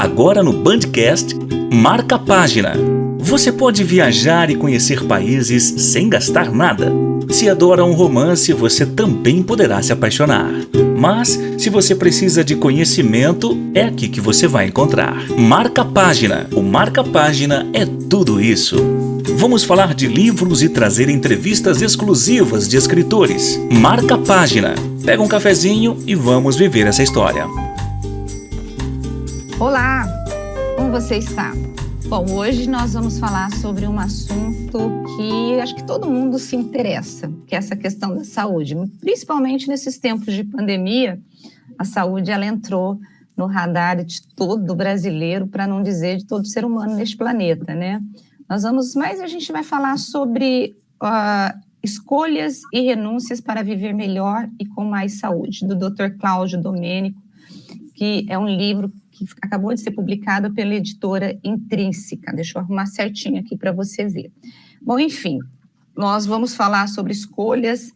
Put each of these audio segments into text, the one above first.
Agora no Bandcast, Marca a Página. Você pode viajar e conhecer países sem gastar nada. Se adora um romance, você também poderá se apaixonar. Mas, se você precisa de conhecimento, é aqui que você vai encontrar. Marca a Página. O Marca a Página é tudo isso. Vamos falar de livros e trazer entrevistas exclusivas de escritores. Marca a Página. Pega um cafezinho e vamos viver essa história. Olá, como você está? Bom, hoje nós vamos falar sobre um assunto que acho que todo mundo se interessa, que é essa questão da saúde. Principalmente nesses tempos de pandemia, a saúde ela entrou no radar de todo brasileiro, para não dizer de todo ser humano neste planeta, né? Mas a gente vai falar sobre escolhas e renúncias para viver melhor e com mais saúde, do Dr. Cláudio Domênico, que é um livro que acabou de ser publicado pela editora Intrínseca. Deixa eu arrumar certinho aqui para você ver. Bom, enfim, nós vamos falar sobre escolhas,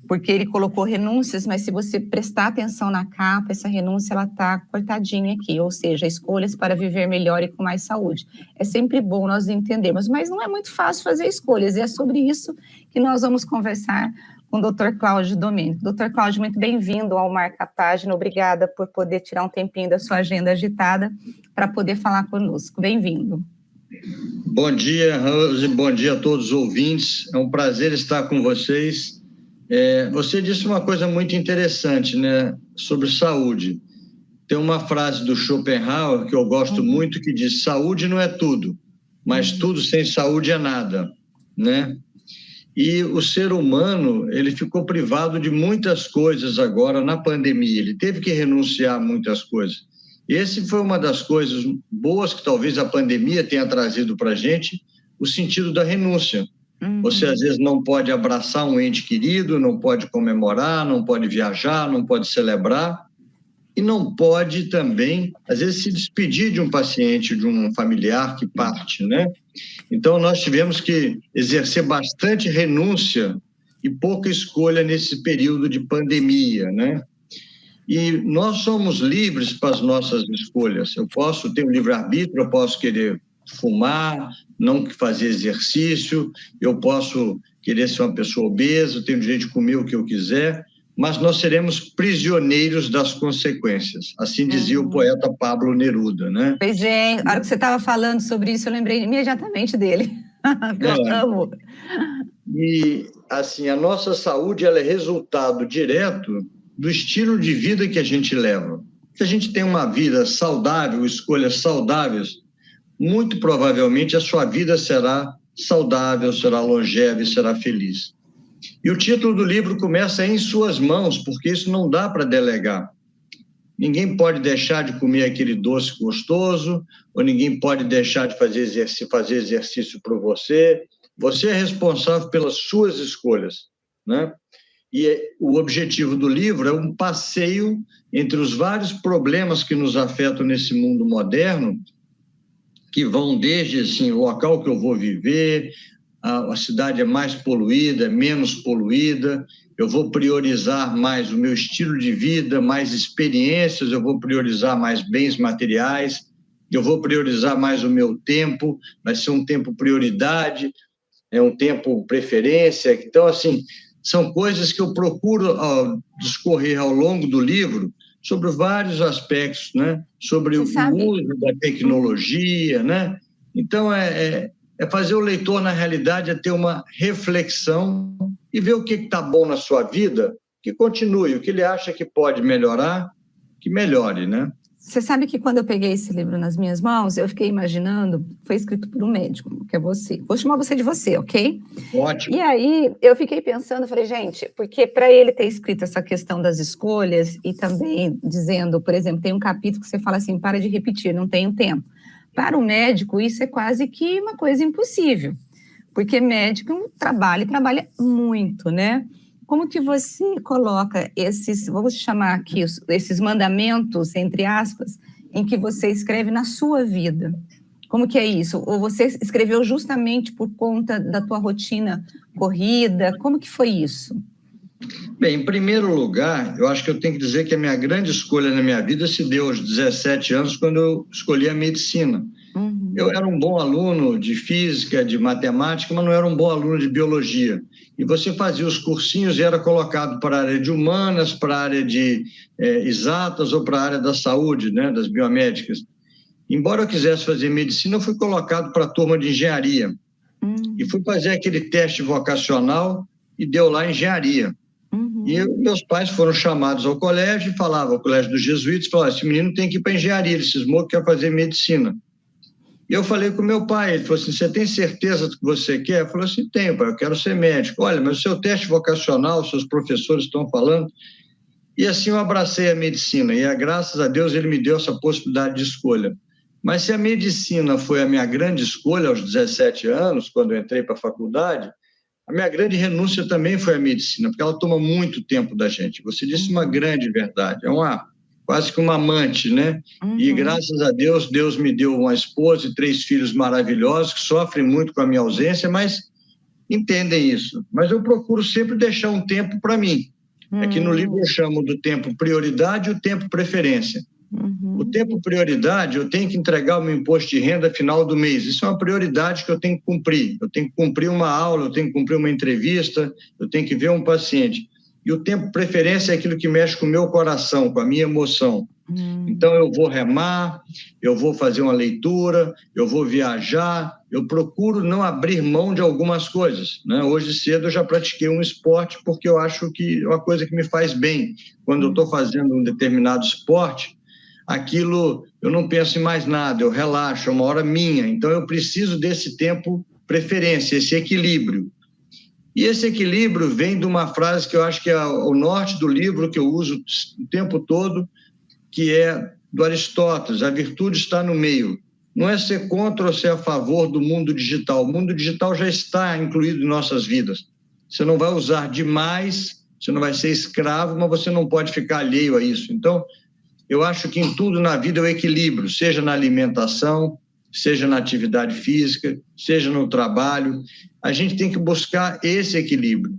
porque ele colocou renúncias, mas se você prestar atenção na capa, essa renúncia ela está cortadinha aqui, ou seja, escolhas para viver melhor e com mais saúde. É sempre bom nós entendermos, mas não é muito fácil fazer escolhas, e é sobre isso que nós vamos conversar com o Dr. Cláudio Domênico. Dr. Cláudio, muito bem-vindo ao Marca a Página, obrigada por poder tirar um tempinho da sua agenda agitada para poder falar conosco. Bem-vindo. Bom dia, Rose, bom dia a todos os ouvintes, é um prazer estar com vocês. Você disse uma coisa muito interessante, né, sobre saúde. Tem uma frase do Schopenhauer que eu gosto muito que diz: saúde não é tudo, mas tudo sem saúde é nada, né? E o ser humano, ele ficou privado de muitas coisas agora na pandemia, ele teve que renunciar a muitas coisas. Esse foi uma das coisas boas que talvez a pandemia tenha trazido para a gente, o sentido da renúncia. Você, às vezes, não pode abraçar um ente querido, não pode comemorar, não pode viajar, não pode celebrar, e não pode também, às vezes, se despedir de um paciente, de um familiar que parte, né? Então, nós tivemos que exercer bastante renúncia e pouca escolha nesse período de pandemia, né? E nós somos livres para as nossas escolhas. Eu posso ter um livre-arbítrio, eu posso querer fumar, não fazer exercício, eu posso querer ser uma pessoa obesa, eu tenho o direito de comer o que eu quiser, mas nós seremos prisioneiros das consequências. Assim dizia o poeta Pablo Neruda, né? Pois é, na hora que você estava falando sobre isso, eu lembrei imediatamente dele. Eu amo. E, assim, a nossa saúde ela é resultado direto do estilo de vida que a gente leva. Se a gente tem uma vida saudável, escolhas saudáveis, muito provavelmente a sua vida será saudável, será longeva e será feliz. E o título do livro começa em suas mãos, porque isso não dá para delegar. Ninguém pode deixar de comer aquele doce gostoso, ou ninguém pode deixar de fazer exercício por você. Você é responsável pelas suas escolhas, né? E o objetivo do livro é um passeio entre os vários problemas que nos afetam nesse mundo moderno, que vão desde assim, o local que eu vou viver, a cidade é mais poluída, menos poluída, eu vou priorizar mais o meu estilo de vida, mais experiências, eu vou priorizar mais bens materiais, eu vou priorizar mais o meu tempo, vai ser um tempo prioridade, é um tempo preferência. Então, assim, são coisas que eu procuro discorrer ao longo do livro sobre vários aspectos, né? Sobre o uso da tecnologia, né? Então, é fazer o leitor, na realidade, é ter uma reflexão e ver o que está bom na sua vida, que continue, o que ele acha que pode melhorar, que melhore, né? Você sabe que quando eu peguei esse livro nas minhas mãos, eu fiquei imaginando, foi escrito por um médico, que é você. Vou chamar você de você, ok? Ótimo. E aí, eu fiquei pensando, falei, gente, porque para ele ter escrito essa questão das escolhas e também dizendo, por exemplo, tem um capítulo que você fala assim, para de repetir, não tenho tempo. Para o médico, isso é quase que uma coisa impossível, porque médico trabalha muito, né? Como que você coloca esses, vamos chamar aqui, esses mandamentos, entre aspas, em que você escreve na sua vida? Como que é isso? Ou você escreveu justamente por conta da tua rotina corrida? Como que foi isso? Bem, em primeiro lugar, eu acho que eu tenho que dizer que a minha grande escolha na minha vida se deu aos 17 anos, quando eu escolhi a medicina. Eu era um bom aluno de física, de matemática, mas não era um bom aluno de biologia. E você fazia os cursinhos e era colocado para a área de humanas, para a área de exatas ou para a área da saúde, né, das biomédicas. Embora eu quisesse fazer medicina, eu fui colocado para a turma de engenharia. E fui fazer aquele teste vocacional e deu lá engenharia. E meus pais foram chamados ao colégio e falavam, ao colégio dos jesuítas, falavam, esse menino tem que ir para engenharia, ele cismou que quer fazer medicina. E eu falei com meu pai, ele falou assim, você tem certeza do que você quer? Eu falei assim, tenho, pai, eu quero ser médico. Olha, mas o seu teste vocacional, seus professores estão falando. E assim eu abracei a medicina, e graças a Deus ele me deu essa possibilidade de escolha. Mas se a medicina foi a minha grande escolha aos 17 anos, quando eu entrei para a faculdade, a minha grande renúncia também foi a medicina, porque ela toma muito tempo da gente. Você disse uma grande verdade, quase que uma amante, né? E graças a Deus, Deus me deu uma esposa e 3 filhos maravilhosos que sofrem muito com a minha ausência, mas entendem isso. Mas eu procuro sempre deixar um tempo para mim. É que no livro eu chamo do tempo prioridade e o tempo preferência. O tempo prioridade, eu tenho que entregar o meu imposto de renda final do mês. Isso é uma prioridade que eu tenho que cumprir. Eu tenho que cumprir uma aula, eu tenho que cumprir uma entrevista, eu tenho que ver um paciente. E o tempo preferência é aquilo que mexe com o meu coração, com a minha emoção. Então, eu vou remar, eu vou fazer uma leitura, eu vou viajar, eu procuro não abrir mão de algumas coisas, né? Hoje cedo eu já pratiquei um esporte porque eu acho que é uma coisa que me faz bem. Quando eu estou fazendo um determinado esporte, aquilo, eu não penso em mais nada, eu relaxo, é uma hora minha. Então, eu preciso desse tempo preferência, esse equilíbrio. E esse equilíbrio vem de uma frase que eu acho que é o norte do livro, que eu uso o tempo todo, que é do Aristóteles, a virtude está no meio. Não é ser contra ou ser a favor do mundo digital. O mundo digital já está incluído em nossas vidas. Você não vai usar demais, você não vai ser escravo, mas você não pode ficar alheio a isso. Então, eu acho que em tudo na vida é o equilíbrio, seja na alimentação, seja na atividade física, seja no trabalho. A gente tem que buscar esse equilíbrio.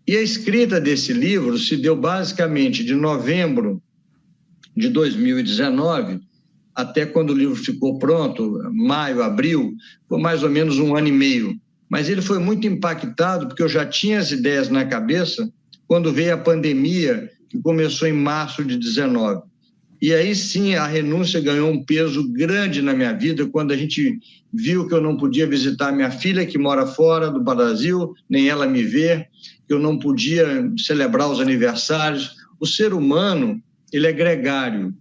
E a escrita desse livro se deu basicamente de novembro de 2019 até quando o livro ficou pronto, maio, abril, foi mais ou menos 1 ano e meio. Mas ele foi muito impactado porque eu já tinha as ideias na cabeça quando veio a pandemia, que começou em março de 19. E aí sim a renúncia ganhou um peso grande na minha vida quando a gente viu que eu não podia visitar minha filha que mora fora do Brasil, nem ela me ver, que eu não podia celebrar os aniversários. O ser humano, ele é gregário.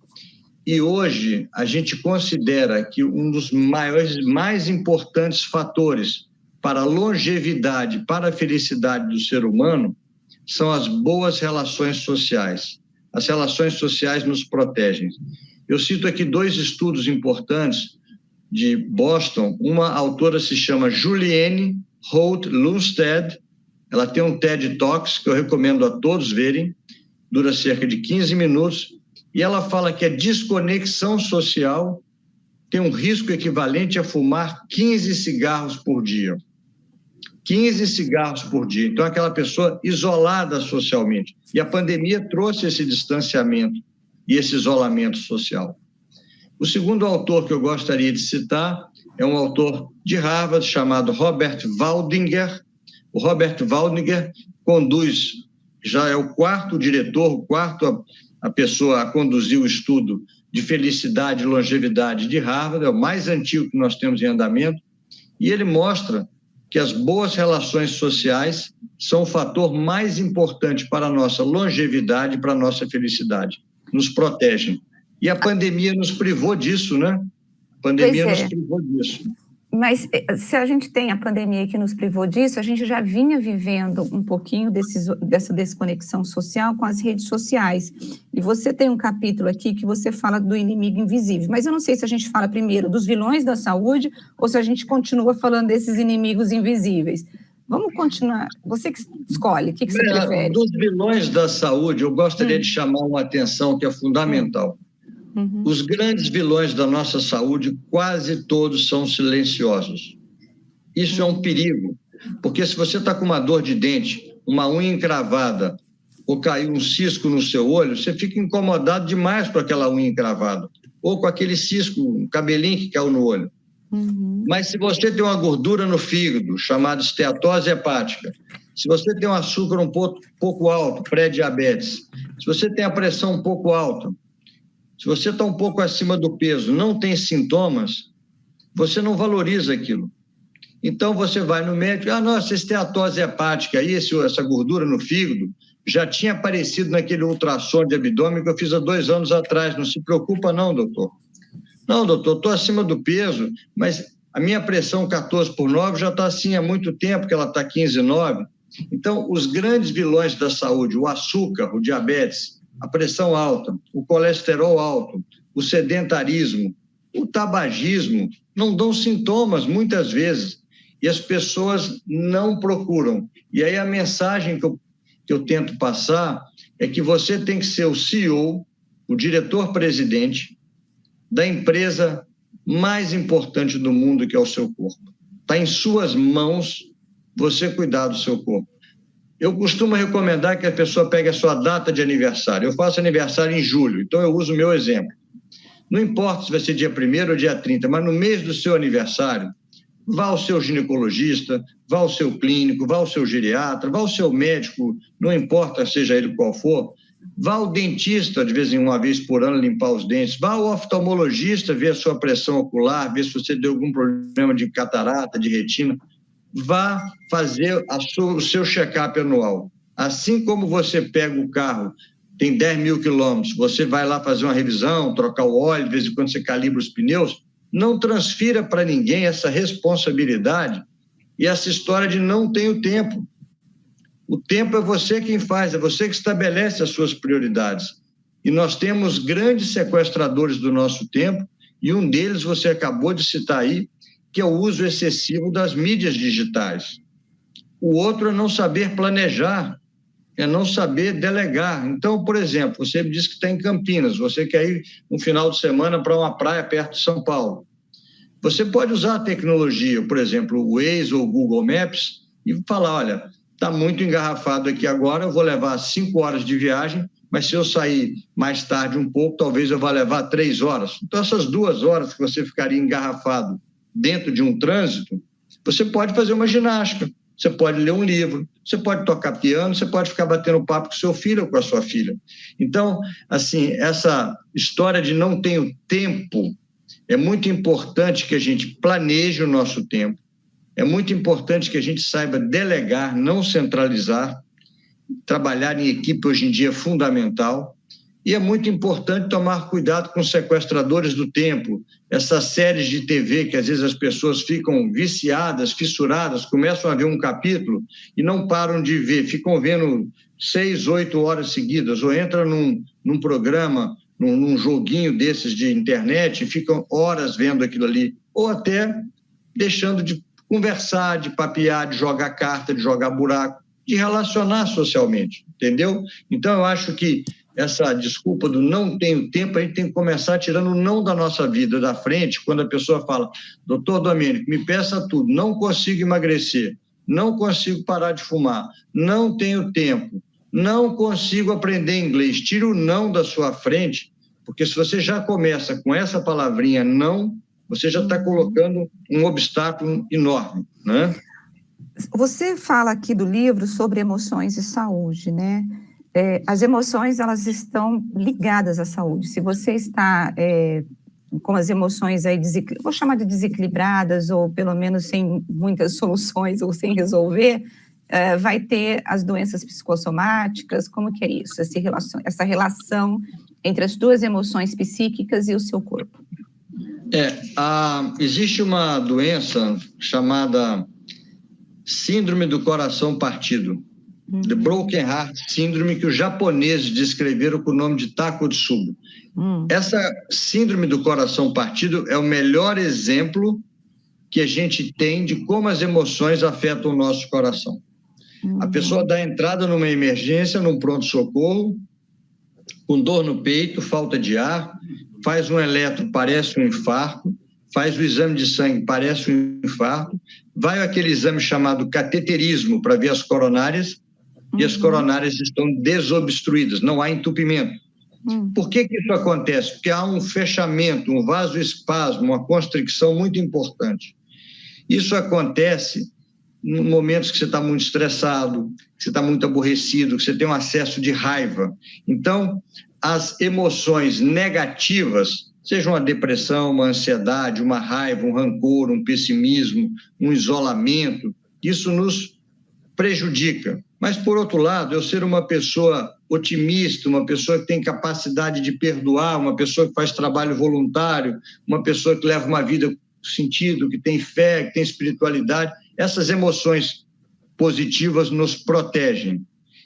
E hoje a gente considera que um dos mais importantes fatores para a longevidade, para a felicidade do ser humano, são as boas relações sociais. As relações sociais nos protegem. Eu cito aqui 2 estudos importantes de Boston. Uma autora se chama Juliane Holt Lunstad. Ela tem um TED Talks que eu recomendo a todos verem. Dura cerca de 15 minutos. E ela fala que a desconexão social tem um risco equivalente a fumar 15 cigarros por dia. 15 cigarros por dia. Então, aquela pessoa isolada socialmente. E a pandemia trouxe esse distanciamento e esse isolamento social. O segundo autor que eu gostaria de citar é um autor de Harvard chamado Robert Waldinger. O Robert Waldinger conduz, já é o 4º diretor, a pessoa a conduzir o estudo de felicidade e longevidade de Harvard, é o mais antigo que nós temos em andamento, e ele mostra que as boas relações sociais são o fator mais importante para a nossa longevidade e para a nossa felicidade. Nos protegem. E a pandemia nos privou disso, né? A pandemia nos privou disso. Mas se a gente tem a pandemia que nos privou disso, a gente já vinha vivendo um pouquinho dessa desconexão social com as redes sociais. E você tem um capítulo aqui que você fala do inimigo invisível. Mas eu não sei se a gente fala primeiro dos vilões da saúde ou se a gente continua falando desses inimigos invisíveis. Vamos continuar. Você que escolhe, o que você prefere? Dos vilões da saúde, eu gostaria de chamar uma atenção que é fundamental. Os grandes vilões da nossa saúde, quase todos são silenciosos. Isso é um perigo, porque se você está com uma dor de dente uma unha encravada ou caiu um cisco no seu olho, você fica incomodado demais com aquela unha encravada ou com aquele cisco, um cabelinho que caiu no olho. Mas se você tem uma gordura no fígado, chamada esteatose hepática, se você tem um açúcar um pouco alto, pré-diabetes, se você tem a pressão um pouco alta, se você está um pouco acima do peso, não tem sintomas, você não valoriza aquilo. Então, você vai no médico, nossa, esteatose hepática aí, essa gordura no fígado, já tinha aparecido naquele ultrassom de abdômen que eu fiz há 2 anos atrás. Não se preocupa não, doutor. Não, doutor, estou acima do peso, mas a minha pressão 14/9 já está assim há muito tempo, que ela está 15/9. Então, os grandes vilões da saúde, o açúcar, o diabetes, a pressão alta, o colesterol alto, o sedentarismo, o tabagismo, não dão sintomas muitas vezes e as pessoas não procuram. E aí a mensagem que eu tento passar é que você tem que ser o CEO, o diretor-presidente da empresa mais importante do mundo, que é o seu corpo. Está em suas mãos você cuidar do seu corpo. Eu costumo recomendar que a pessoa pegue a sua data de aniversário. Eu faço aniversário em julho, então eu uso o meu exemplo. Não importa se vai ser dia 1º ou dia 30, mas no mês do seu aniversário, vá ao seu ginecologista, vá ao seu clínico, vá ao seu geriatra, vá ao seu médico, não importa seja ele qual for, vá ao dentista de vez em uma vez por ano limpar os dentes, vá ao oftalmologista ver a sua pressão ocular, ver se você deu algum problema de catarata, de retina, vá fazer o seu check-up anual. Assim como você pega o carro, tem 10 mil quilômetros, você vai lá fazer uma revisão, trocar o óleo, de vez em quando você calibra os pneus, não transfira para ninguém essa responsabilidade e essa história de não tenho tempo. O tempo é você quem faz, é você que estabelece as suas prioridades. E nós temos grandes sequestradores do nosso tempo, e um deles você acabou de citar aí, que é o uso excessivo das mídias digitais. O outro é não saber planejar, é não saber delegar. Então, por exemplo, você me disse que está em Campinas, você quer ir um final de semana para uma praia perto de São Paulo. Você pode usar a tecnologia, por exemplo, o Waze ou o Google Maps, e falar, olha, está muito engarrafado aqui agora, eu vou levar 5 horas de viagem, mas se eu sair mais tarde um pouco, talvez eu vá levar 3 horas. Então, essas 2 horas que você ficaria engarrafado dentro de um trânsito, você pode fazer uma ginástica, você pode ler um livro, você pode tocar piano, você pode ficar batendo papo com seu filho ou com a sua filha. Então, assim, essa história de não tenho tempo, é muito importante que a gente planeje o nosso tempo, é muito importante que a gente saiba delegar, não centralizar, trabalhar em equipe hoje em dia é fundamental, e é muito importante tomar cuidado com os sequestradores do tempo, essas séries de TV que às vezes as pessoas ficam viciadas, fissuradas, começam a ver um capítulo e não param de ver, ficam vendo 6, 8 horas seguidas, ou entram num programa, num joguinho desses de internet e ficam horas vendo aquilo ali, ou até deixando de conversar, de papear, de jogar carta, de jogar buraco, de relacionar socialmente, entendeu? Então, eu acho que essa desculpa do não tenho tempo, a gente tem que começar tirando o não da nossa vida da frente, quando a pessoa fala, doutor Domênico, me peça tudo, não consigo emagrecer, não consigo parar de fumar, não tenho tempo, não consigo aprender inglês, tira o não da sua frente, porque se você já começa com essa palavrinha não, você já está colocando um obstáculo enorme, né? Você fala aqui do livro sobre emoções e saúde, né? As emoções, elas estão ligadas à saúde. Se você está com as emoções aí, vou chamar de desequilibradas, ou pelo menos sem muitas soluções, ou sem resolver, vai ter as doenças psicossomáticas. Como que é isso? Essa relação entre as duas emoções psíquicas e o seu corpo? Existe uma doença chamada síndrome do coração partido, The Broken Heart Syndrome, que os japoneses descreveram com o nome de Takotsubo. Essa síndrome do coração partido é o melhor exemplo que a gente tem de como as emoções afetam o nosso coração. A pessoa dá entrada numa emergência, num pronto-socorro, com dor no peito, falta de ar, faz um eletro, parece um infarto, faz o exame de sangue, parece um infarto, vai aquele exame chamado cateterismo para ver as coronárias, e as coronárias estão desobstruídas, não há entupimento. Por que isso acontece? Porque há um fechamento, um vasoespasmo, uma constricção muito importante. Isso acontece em momentos que você está muito estressado, que você está muito aborrecido, que você tem um acesso de raiva. Então, as emoções negativas, seja uma depressão, uma ansiedade, uma raiva, um rancor, um pessimismo, um isolamento, isso nos prejudica. Mas, por outro lado, eu ser uma pessoa otimista, uma pessoa que tem capacidade de perdoar, uma pessoa que faz trabalho voluntário, uma pessoa que leva uma vida com sentido, que tem fé, que tem espiritualidade, essas emoções positivas nos protegem.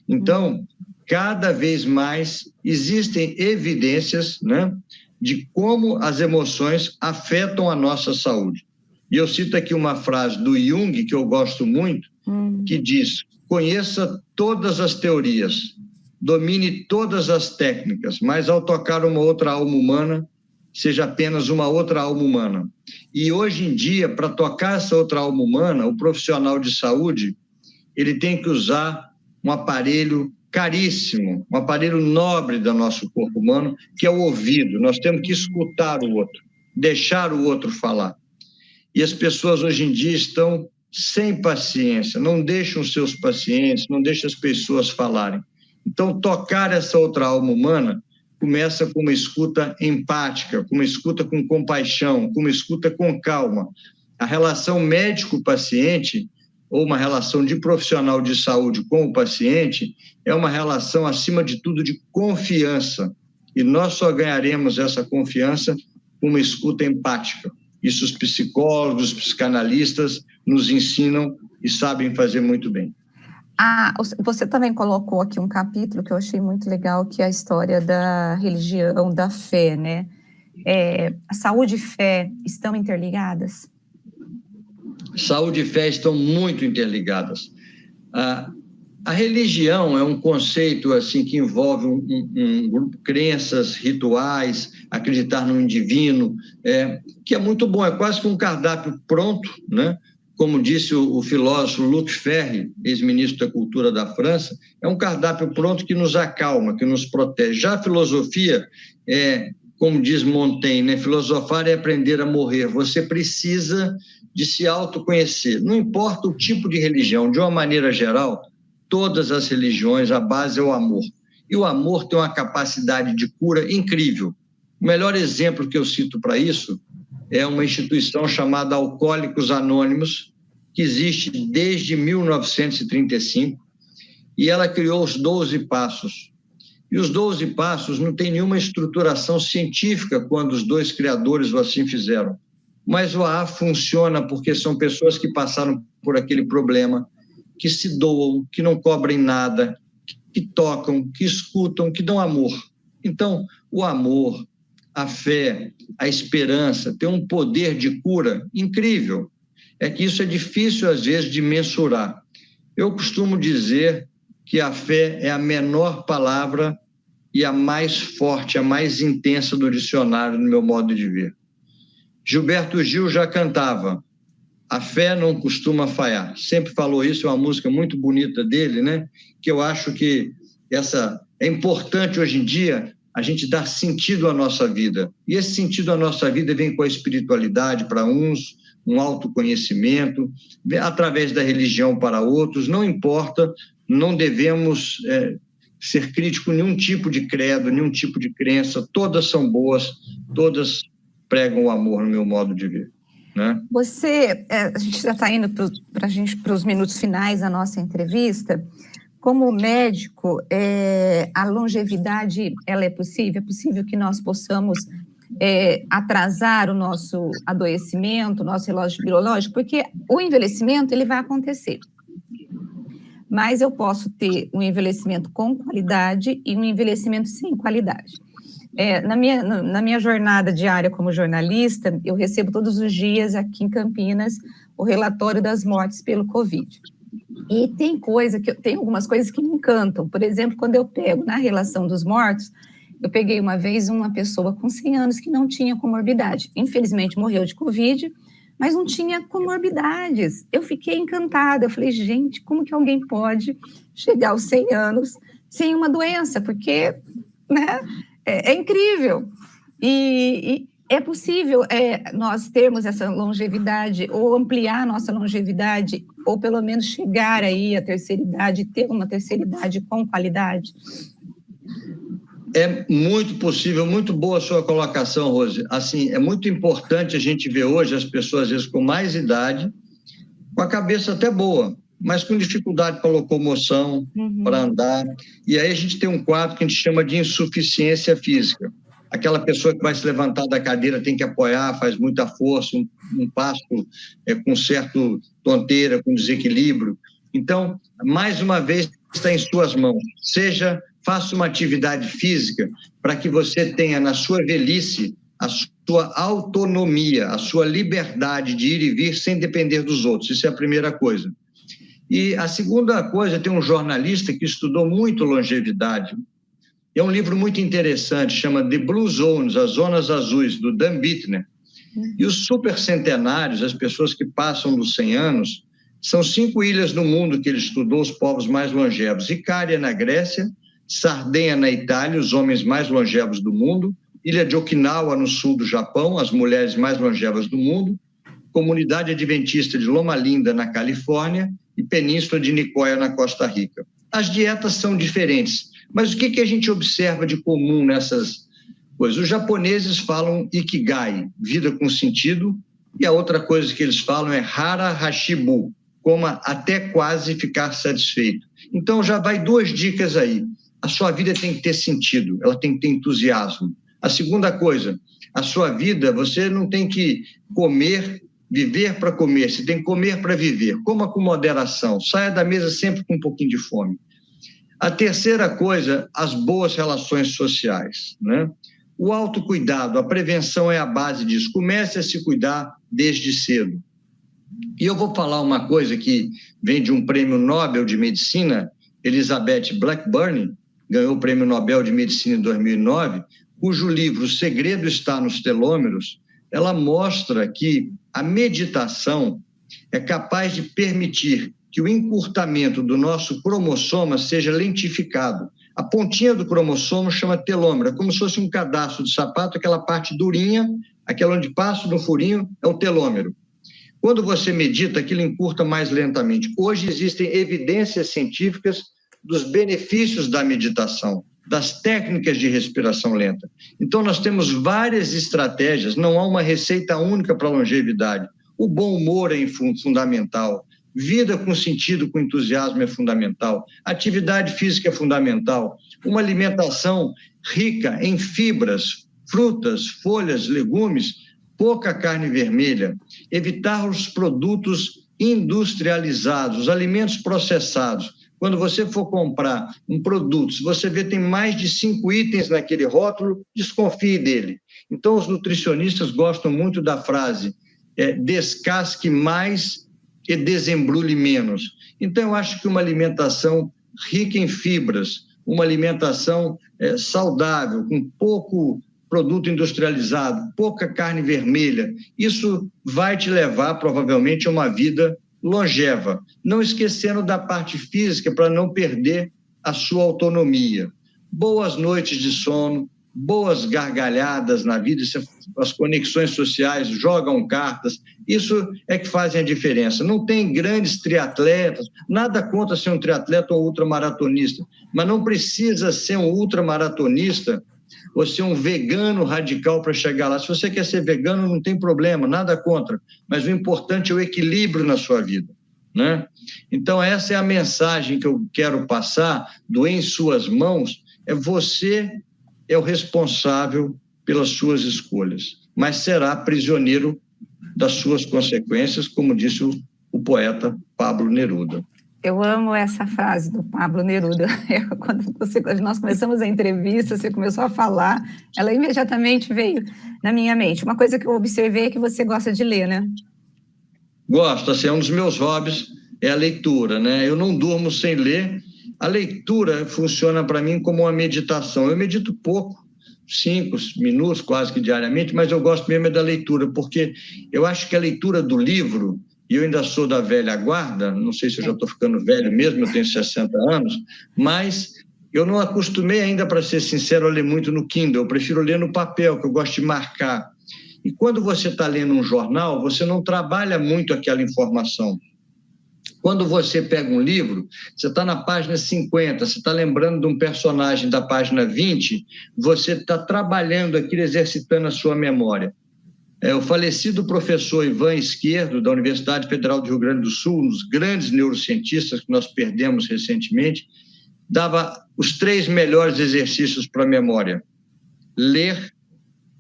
Então, cada vez mais existem evidências, né, de como as emoções afetam a nossa saúde. E eu cito aqui uma frase do Jung, que eu gosto muito, que diz: conheça todas as teorias, domine todas as técnicas, mas ao tocar uma outra alma humana, seja apenas uma outra alma humana. E hoje em dia, para tocar essa outra alma humana, o profissional de saúde, ele tem que usar um aparelho caríssimo, um aparelho nobre do nosso corpo humano, que é o ouvido. Nós temos que escutar o outro, deixar o outro falar. E as pessoas hoje em dia estão sem paciência, não deixam os seus pacientes, não deixam as pessoas falarem. Então, tocar essa outra alma humana começa com uma escuta empática, com uma escuta com compaixão, com uma escuta com calma. A relação médico-paciente, ou uma relação de profissional de saúde com o paciente, é uma relação, acima de tudo, de confiança. E nós só ganharemos essa confiança com uma escuta empática. Isso os psicólogos, os psicanalistas nos ensinam e sabem fazer muito bem. Você também colocou aqui um capítulo que eu achei muito legal, que é a história da religião, da fé, né? A saúde e fé estão interligadas? Saúde e fé estão muito interligadas. A religião é um conceito assim, que envolve um grupo de crenças, rituais, acreditar num divino, que é muito bom, é quase que um cardápio pronto, né? Como disse o filósofo Luc Ferry, ex-ministro da Cultura da França, é um cardápio pronto que nos acalma, que nos protege. Já a filosofia, como diz Montaigne, né? Filosofar é aprender a morrer. Você precisa de se autoconhecer. Não importa o tipo de religião, de uma maneira geral, todas as religiões, a base é o amor. E o amor tem uma capacidade de cura incrível. O melhor exemplo que eu cito para isso é uma instituição chamada Alcoólicos Anônimos, que existe desde 1935, e ela criou os 12 Passos. E os 12 Passos não tem nenhuma estruturação científica quando os dois criadores o assim fizeram. Mas o AA funciona porque são pessoas que passaram por aquele problema, que se doam, que não cobrem nada, que tocam, que escutam, que dão amor. Então, o amor, a fé, a esperança tem um poder de cura incrível. É que isso é difícil, às vezes, de mensurar. Eu costumo dizer que a fé é a menor palavra e a mais forte, a mais intensa do dicionário, no meu modo de ver. Gilberto Gil já cantava: a fé não costuma falhar. Sempre falou isso, é uma música muito bonita dele, né? Que eu acho que é importante hoje em dia a gente dar sentido à nossa vida. E esse sentido à nossa vida vem com a espiritualidade para uns, um autoconhecimento, através da religião para outros, não importa, não devemos ser críticos com nenhum tipo de credo, nenhum tipo de crença, todas são boas, todas pregam o amor, no meu modo de ver. Né? A gente já está indo para os minutos finais da nossa entrevista. Como médico, a longevidade, ela é possível? É possível que nós possamos atrasar o nosso adoecimento, o nosso relógio biológico? Porque o envelhecimento, ele vai acontecer. Mas eu posso ter um envelhecimento com qualidade e um envelhecimento sem qualidade. Na minha jornada diária como jornalista, eu recebo todos os dias aqui em Campinas o relatório das mortes pelo Covid. E tem algumas coisas que me encantam. Por exemplo, quando eu pego na relação dos mortos, eu peguei uma vez uma pessoa com 100 anos que não tinha comorbidade. Infelizmente morreu de Covid, mas não tinha comorbidades. Eu fiquei encantada, eu falei, gente, como que alguém pode chegar aos 100 anos sem uma doença? Porque, né, é incrível. E é possível nós termos essa longevidade, ou ampliar nossa longevidade, ou pelo menos chegar aí à terceira idade, ter uma terceira idade com qualidade? É muito possível, muito boa a sua colocação, Rose. Assim, é muito importante a gente ver hoje as pessoas, às vezes, com mais idade, com a cabeça até boa, mas com dificuldade para locomoção, para andar. E aí a gente tem um quadro que a gente chama de insuficiência física. Aquela pessoa que vai se levantar da cadeira tem que apoiar, faz muita força, um passo com certo tonteira, com desequilíbrio. Então, mais uma vez, está em suas mãos. Faça uma atividade física para que você tenha na sua velhice a sua autonomia, a sua liberdade de ir e vir sem depender dos outros. Isso é a primeira coisa. E a segunda coisa, tem um jornalista que estudou muito longevidade. É um livro muito interessante, chama The Blue Zones, As Zonas Azuis, do Dan Bittner. E os supercentenários, as pessoas que passam dos 100 anos, são 5 ilhas no mundo que ele estudou, os povos mais longevos. Icária, na Grécia, Sardenha, na Itália, os homens mais longevos do mundo, Ilha de Okinawa, no sul do Japão, as mulheres mais longevas do mundo, Comunidade Adventista de Loma Linda, na Califórnia, e Península de Nicoya, na Costa Rica. As dietas são diferentes, mas o que a gente observa de comum nessas coisas? Os japoneses falam Ikigai, vida com sentido, e a outra coisa que eles falam é Hara Hashibu, coma até quase ficar satisfeito. Então já vai 2 dicas aí. A sua vida tem que ter sentido, ela tem que ter entusiasmo. A segunda coisa, a sua vida, você não tem que viver para comer, você tem que comer para viver. Coma com moderação, saia da mesa sempre com um pouquinho de fome. A terceira coisa, as boas relações sociais, né? O autocuidado, a prevenção é a base disso. Comece a se cuidar desde cedo. E eu vou falar uma coisa que vem de um prêmio Nobel de Medicina, Elizabeth Blackburn, ganhou o Prêmio Nobel de Medicina em 2009, cujo livro O Segredo Está nos Telômeros. Ela mostra que a meditação é capaz de permitir que o encurtamento do nosso cromossoma seja lentificado. A pontinha do cromossomo chama telômero, é como se fosse um cadastro de sapato, aquela parte durinha, aquela onde passa no furinho, é o telômero. Quando você medita, aquilo encurta mais lentamente. Hoje existem evidências científicas dos benefícios da meditação, das técnicas de respiração lenta. Então, nós temos várias estratégias, não há uma receita única para a longevidade. O bom humor é fundamental, vida com sentido, com entusiasmo é fundamental, atividade física é fundamental, uma alimentação rica em fibras, frutas, folhas, legumes, pouca carne vermelha, evitar os produtos industrializados, os alimentos processados. Quando você for comprar um produto, se você vê que tem mais de 5 itens naquele rótulo, desconfie dele. Então, os nutricionistas gostam muito da frase descasque mais e desembrulhe menos. Então, eu acho que uma alimentação rica em fibras, uma alimentação saudável, com pouco produto industrializado, pouca carne vermelha, isso vai te levar, provavelmente, a uma vida longeva, não esquecendo da parte física para não perder a sua autonomia. Boas noites de sono, boas gargalhadas na vida, as conexões sociais, jogam cartas, isso é que fazem a diferença. Não tem grandes triatletas, nada contra ser um triatleta ou ultramaratonista, mas não precisa ser um ultramaratonista ou ser um vegano radical para chegar lá. Se você quer ser vegano, não tem problema, nada contra, mas o importante é o equilíbrio na sua vida, né? Então, essa é a mensagem que eu quero passar do Em Suas Mãos, você é o responsável pelas suas escolhas, mas será prisioneiro das suas consequências, como disse o poeta Pablo Neruda. Eu amo essa frase do Pablo Neruda. Quando nós começamos a entrevista, você começou a falar, ela imediatamente veio na minha mente. Uma coisa que eu observei é que você gosta de ler, né? Gosto, assim, é um dos meus hobbies, é a leitura, né? Eu não durmo sem ler. A leitura funciona para mim como uma meditação. Eu medito pouco, 5 minutos, quase que diariamente, mas eu gosto mesmo da leitura, porque eu acho que a leitura do livro, e eu ainda sou da velha guarda, não sei se eu já estou ficando velho mesmo, eu tenho 60 anos, mas eu não acostumei ainda, para ser sincero, a ler muito no Kindle, eu prefiro ler no papel, que eu gosto de marcar. E quando você está lendo um jornal, você não trabalha muito aquela informação. Quando você pega um livro, você está na página 50, você está lembrando de um personagem da página 20, você está trabalhando aquilo, exercitando a sua memória. O falecido professor Ivan Esquerdo, da Universidade Federal do Rio Grande do Sul, um dos grandes neurocientistas que nós perdemos recentemente, dava os 3 melhores exercícios para a memória: ler,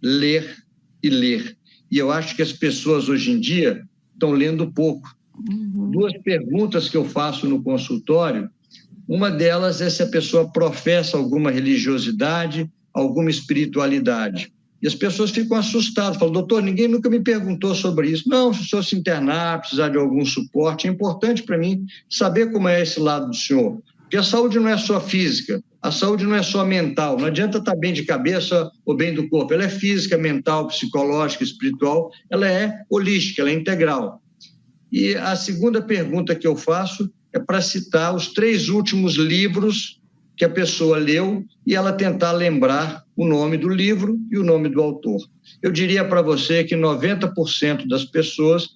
ler e ler. E eu acho que as pessoas hoje em dia estão lendo pouco. 2 perguntas que eu faço no consultório, uma delas é se a pessoa professa alguma religiosidade, alguma espiritualidade. E as pessoas ficam assustadas, falam: doutor, ninguém nunca me perguntou sobre isso. Não, se o senhor se internar, precisar de algum suporte, é importante para mim saber como é esse lado do senhor. Porque a saúde não é só física, a saúde não é só mental, não adianta estar bem de cabeça ou bem do corpo, ela é física, mental, psicológica, espiritual, ela é holística, ela é integral. E a segunda pergunta que eu faço é para citar os 3 últimos livros que a pessoa leu e ela tentar lembrar o nome do livro e o nome do autor. Eu diria para você que 90% das pessoas,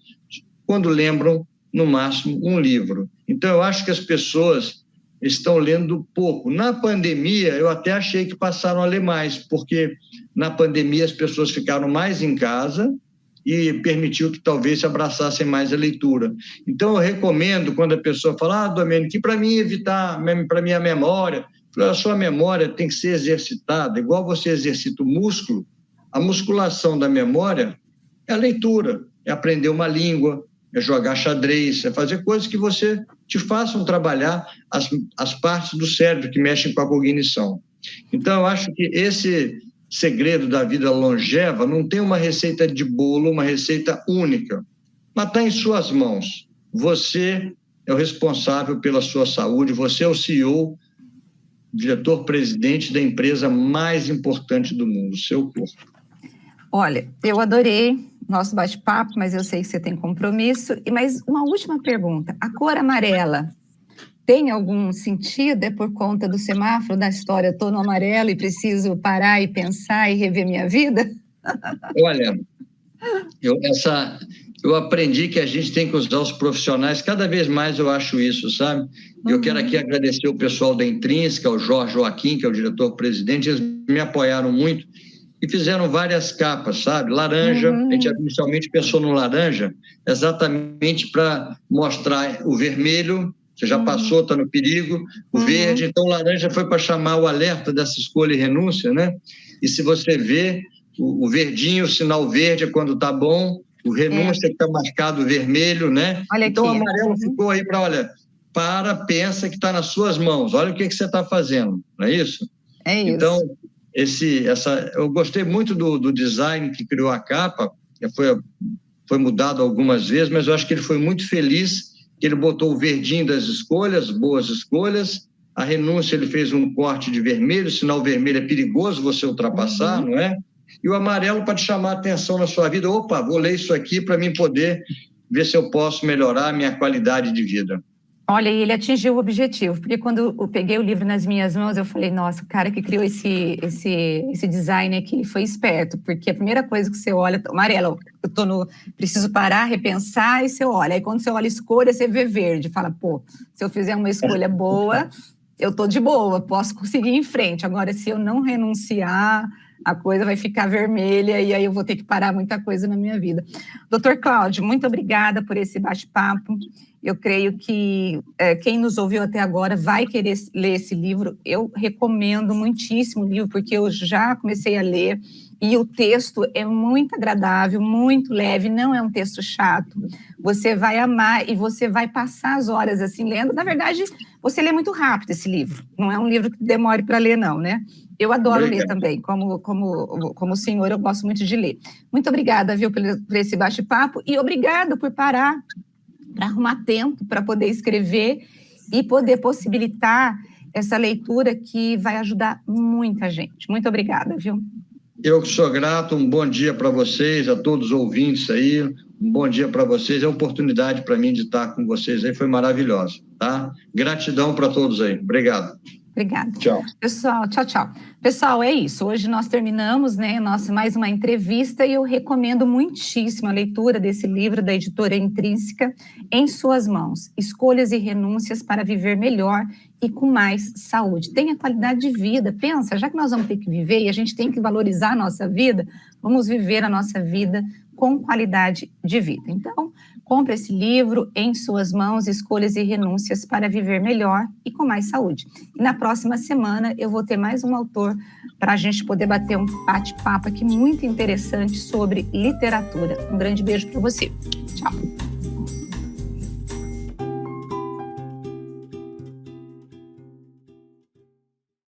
quando lembram, no máximo, um livro. Então, eu acho que as pessoas estão lendo pouco. Na pandemia, eu até achei que passaram a ler mais, porque na pandemia as pessoas ficaram mais em casa e permitiu que talvez se abraçassem mais a leitura. Então, eu recomendo, quando a pessoa fala: Domênico, que para mim evitar, para minha memória, a sua memória tem que ser exercitada, igual você exercita o músculo, a musculação da memória é a leitura, é aprender uma língua, é jogar xadrez, é fazer coisas que você te façam trabalhar as partes do cérebro que mexem com a cognição. Então, eu acho que esse segredo da vida longeva não tem uma receita de bolo, uma receita única, mas está em suas mãos. Você é o responsável pela sua saúde, você é o CEO, diretor-presidente da empresa mais importante do mundo, o seu corpo. Olha, eu adorei nosso bate-papo, mas eu sei que você tem compromisso. Mas uma última pergunta: a cor amarela tem algum sentido? É por conta do semáforo, da história, estou no amarelo e preciso parar e pensar e rever minha vida? Olha, eu aprendi que a gente tem que usar os profissionais, cada vez mais eu acho isso, sabe? Eu quero aqui agradecer o pessoal da Intrínseca, o Jorge Joaquim, que é o diretor-presidente, eles me apoiaram muito e fizeram várias capas, sabe? Laranja, a gente inicialmente pensou no laranja, exatamente para mostrar o vermelho, você já passou, está no perigo, o verde, então o laranja foi para chamar o alerta dessa escolha e renúncia, né? E se você vê, o verdinho, o sinal verde é quando está bom, o renúncia que está marcado vermelho, né? Olha então aqui. O amarelo ficou aí para, olha, pensa que está nas suas mãos, olha o que você está fazendo, não é isso? É isso. Então, eu gostei muito do design que criou a capa, foi mudado algumas vezes, mas eu acho que ele foi muito feliz, que ele botou o verdinho das escolhas, boas escolhas, a renúncia ele fez um corte de vermelho, o sinal vermelho é perigoso você ultrapassar, não é? E o amarelo para te chamar a atenção na sua vida, opa, vou ler isso aqui para mim poder ver se eu posso melhorar a minha qualidade de vida. Olha, e ele atingiu o objetivo, porque quando eu peguei o livro nas minhas mãos, eu falei: nossa, o cara que criou esse design aqui foi esperto, porque a primeira coisa que você olha, amarelo, preciso parar, repensar, e você olha. Aí quando você olha escolha, você vê verde, fala: pô, se eu fizer uma escolha boa, eu tô de boa, posso conseguir ir em frente. Agora, se eu não renunciar, a coisa vai ficar vermelha e aí eu vou ter que parar muita coisa na minha vida. Doutor Cláudio, muito obrigada por esse bate-papo. Eu creio que quem nos ouviu até agora vai querer ler esse livro. Eu recomendo muitíssimo o livro, porque eu já comecei a ler e o texto é muito agradável, muito leve, não é um texto chato. Você vai amar e você vai passar as horas assim lendo. Na verdade, você lê muito rápido esse livro. Não é um livro que demore para ler, não, né? Eu adoro ler também, como o senhor, eu gosto muito de ler. Muito obrigada, viu, por esse bate-papo e obrigada por parar para arrumar tempo para poder escrever e poder possibilitar essa leitura que vai ajudar muita gente. Muito obrigada, viu? Eu que sou grato, um bom dia para vocês, a todos os ouvintes aí, um bom dia para vocês, é a oportunidade para mim de estar com vocês aí, foi maravilhosa, tá? Gratidão para todos aí, obrigado. Obrigada. Tchau. Pessoal, tchau. Pessoal, é isso. Hoje nós terminamos, mais uma entrevista e eu recomendo muitíssimo a leitura desse livro da editora Intrínseca, Em Suas Mãos, Escolhas e Renúncias para Viver Melhor e com Mais Saúde. Tenha qualidade de vida. Pensa, já que nós vamos ter que viver e a gente tem que valorizar a nossa vida, vamos viver a nossa vida com qualidade de vida. Então, compre esse livro, Em Suas Mãos, Escolhas e Renúncias para Viver Melhor e com Mais Saúde. E na próxima semana eu vou ter mais um autor para a gente poder bater um bate-papo aqui muito interessante sobre literatura. Um grande beijo para você. Tchau.